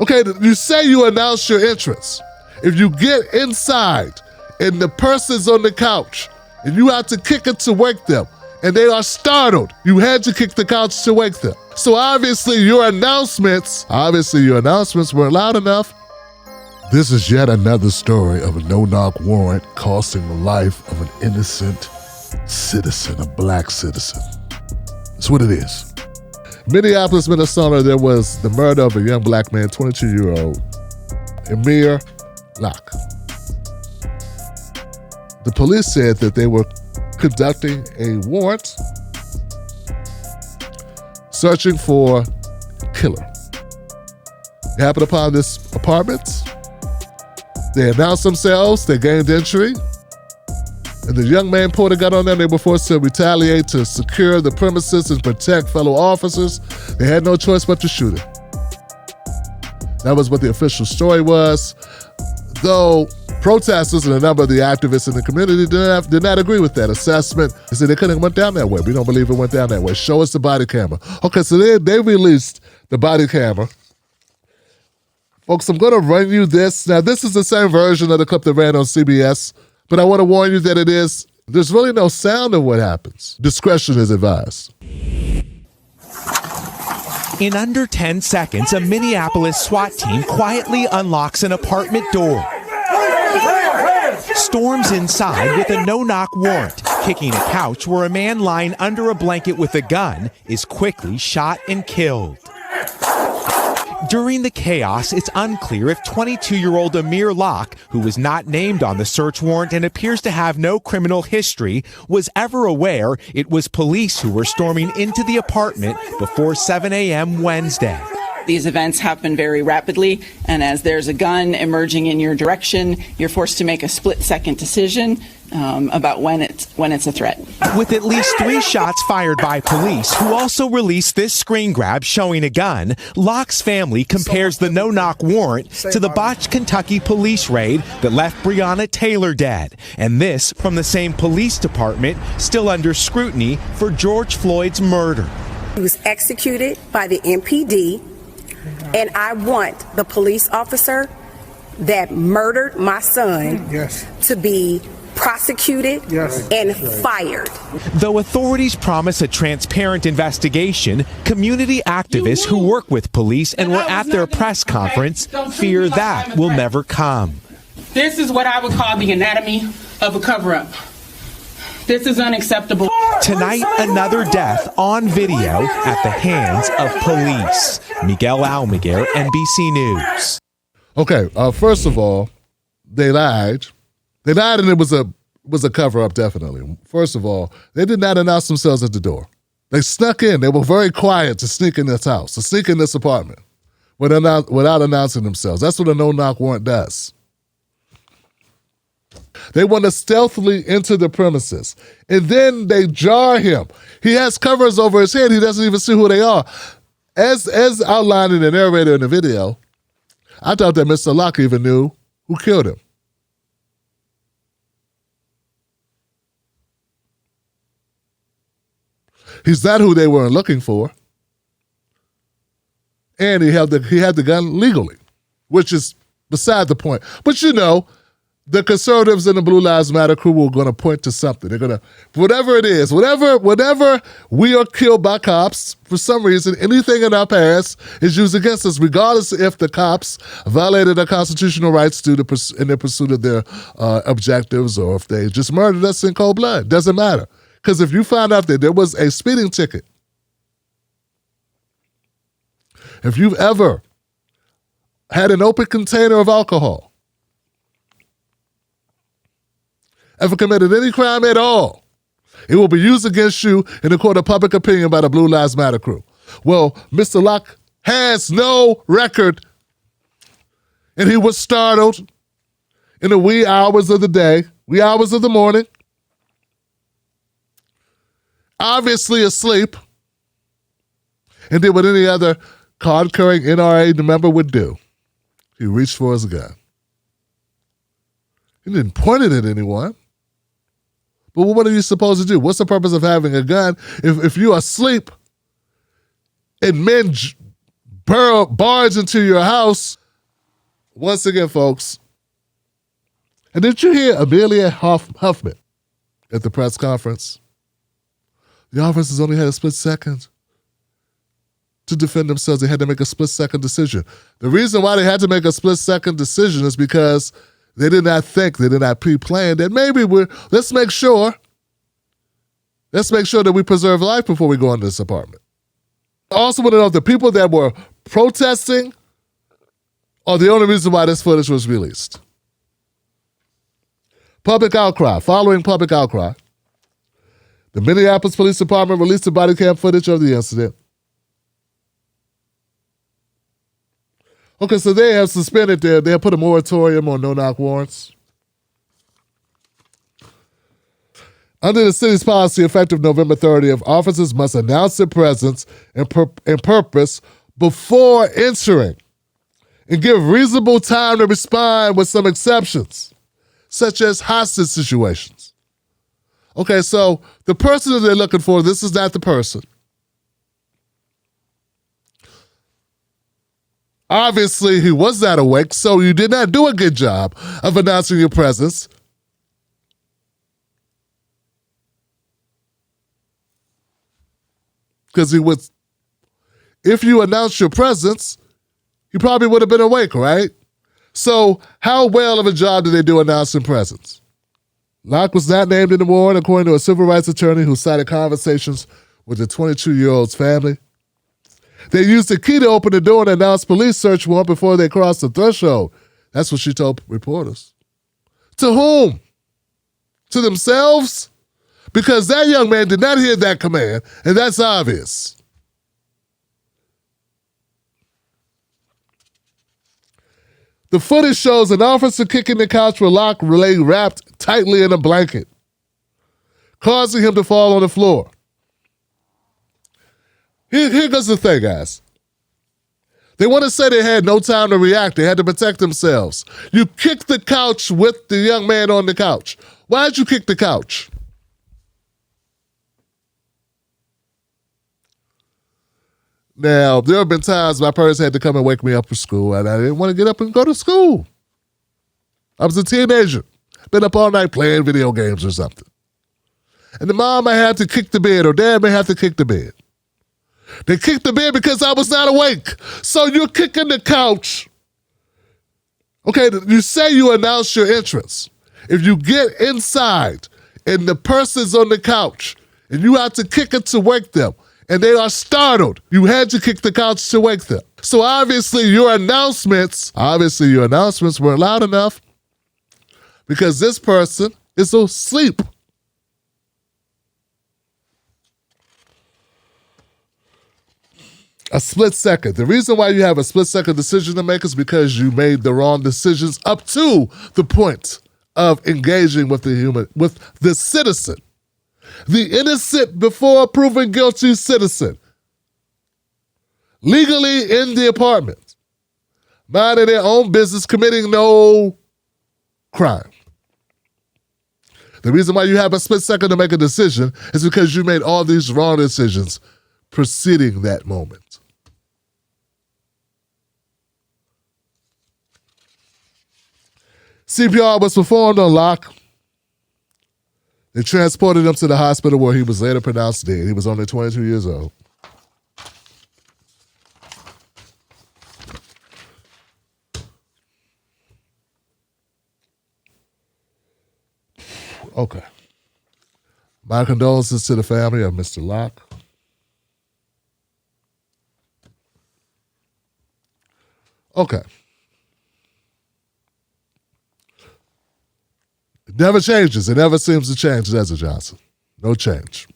Okay, you say you announce your entrance. If you get inside and the person's on the couch and you have to kick it to wake them and they are startled, you had to kick the couch to wake them. So obviously your announcements weren't loud enough. This is yet another story of a no-knock warrant costing the life of an innocent citizen, a black citizen. That's what it is. Minneapolis, Minnesota, there was the murder of a young black man, 22-year-old Amir Locke. The police said that they were conducting a warrant searching for a killer. They happened upon this apartment. They announced themselves, they gained entry, and the young man pulled a gun on them. They were forced to retaliate to secure the premises and protect fellow officers. They had no choice but to shoot him. That was what the official story was. Though protesters and a number of the activists in the community did not agree with that assessment. They said they couldn't have went down that way. We don't believe it went down that way. Show us the body camera. Okay, so they released the body camera. Folks, I'm going to run you this. Now, this is the same version of the clip that ran on CBS, but I want to warn you that there's really no sound of what happens. Discretion is advised. In under 10 seconds, a Minneapolis SWAT team quietly unlocks an apartment door, storms inside with a no-knock warrant, kicking a couch where a man lying under a blanket with a gun is quickly shot and killed. During the chaos, it's unclear if 22-year-old Amir Locke, who was not named on the search warrant and appears to have no criminal history, was ever aware it was police who were storming into the apartment before 7 a.m. Wednesday. These events happen very rapidly, and as there's a gun emerging in your direction, you're forced to make a split-second decision about when it's a threat. With at least 3 shots fired by police, who also released this screen grab showing a gun, Locke's family compares the no-knock warrant to the botched Kentucky police raid that left Breonna Taylor dead, and this from the same police department still under scrutiny for George Floyd's murder. He was executed by the MPD, and I want the police officer that murdered my son to be prosecuted and fired. Though authorities promise a transparent investigation, community activists who work with police and were at their press conference fear that will never come. This is what I would call the anatomy of a cover-up. This is unacceptable. Tonight, another death on video at the hands of police. Miguel Almaguer, NBC News. Okay, first of all, they lied. They lied, and it was a cover-up, definitely. First of all, they did not announce themselves at the door. They snuck in. They were very quiet to sneak in this house, to sneak in this apartment without announcing themselves. That's what a no-knock warrant does. They want to stealthily enter the premises, and then they jar him. He has covers over his head. He doesn't even see who they are. As outlined in the narrator in the video, I thought that Mr. Locke even knew who killed him. He's not who they were looking for. And he had the gun legally, which is beside the point. But you know, the conservatives and the Blue Lives Matter crew are going to point to something. They're going to, whatever it is, whatever we are killed by cops, for some reason, anything in our past is used against us, regardless if the cops violated our constitutional rights in their pursuit of their objectives, or if they just murdered us in cold blood. Doesn't matter. Because if you find out that there was a speeding ticket, if you've ever had an open container of alcohol, ever committed any crime at all, it will be used against you in the court of public opinion by the Blue Lives Matter crew. Well, Mr. Locke has no record, and he was startled in the wee hours of the day, wee hours of the morning, obviously asleep, and did what any other card-carrying NRA member would do. He reached for his gun. He didn't point it at anyone. But what are you supposed to do? What's the purpose of having a gun if you're asleep and men barge into your house. Once again, folks. And did you hear Amelia Huffman at the press conference? The officers only had a split second to defend themselves. They had to make a split-second decision. The reason why they had to make a split-second decision is because they did not think, they did not pre-plan that maybe let's make sure that we preserve life before we go into this apartment. I also want to know if the people that were protesting are the only reason why this footage was released. Public outcry. Following public outcry, the Minneapolis Police Department released the body cam footage of the incident. Okay, so they have suspended they have put a moratorium on no-knock warrants. Under the city's policy effective November 30th, officers must announce their presence and purpose before entering and give reasonable time to respond with some exceptions, such as hostage situations. Okay, so the person that they're looking for, this is not the person. Obviously, he was not awake, so you did not do a good job of announcing your presence. Because if you announced your presence, he probably would have been awake, right? So how well of a job did they do announcing presence? Locke was not named in the warrant, according to a civil rights attorney who cited conversations with the 22-year-old's family. They used the key to open the door and announce police search warrant before they crossed the threshold. That's what she told reporters. To whom? To themselves? Because that young man did not hear that command, and that's obvious. The footage shows an officer kicking the couch where Locke lay wrapped tightly in a blanket, causing him to fall on the floor. Here goes the thing, guys. They want to say they had no time to react. They had to protect themselves. You kicked the couch with the young man on the couch. Why did you kick the couch? Now, there have been times my parents had to come and wake me up for school, and I didn't want to get up and go to school. I was a teenager. Been up all night playing video games or something. And the mom may have to kick the bed, or dad may have to kick the bed. They kicked the bed because I was not awake. So you're kicking the couch. Okay, you say you announce your entrance. If you get inside and the person's on the couch and you have to kick it to wake them and they are startled, you had to kick the couch to wake them. So obviously your announcements weren't loud enough because this person is asleep. A split second. The reason why you have a split second decision to make is because you made the wrong decisions up to the point of engaging with the citizen. The innocent before proven guilty citizen. Legally in the apartment. Minding their own business, committing no crime. The reason why you have a split second to make a decision is because you made all these wrong decisions preceding that moment. CPR was performed on Locke. They transported him to the hospital where he was later pronounced dead. He was only 22 years old. Okay. My condolences to the family of Mr. Locke. Okay. It never changes. It never seems to change, does it, Johnson? No change.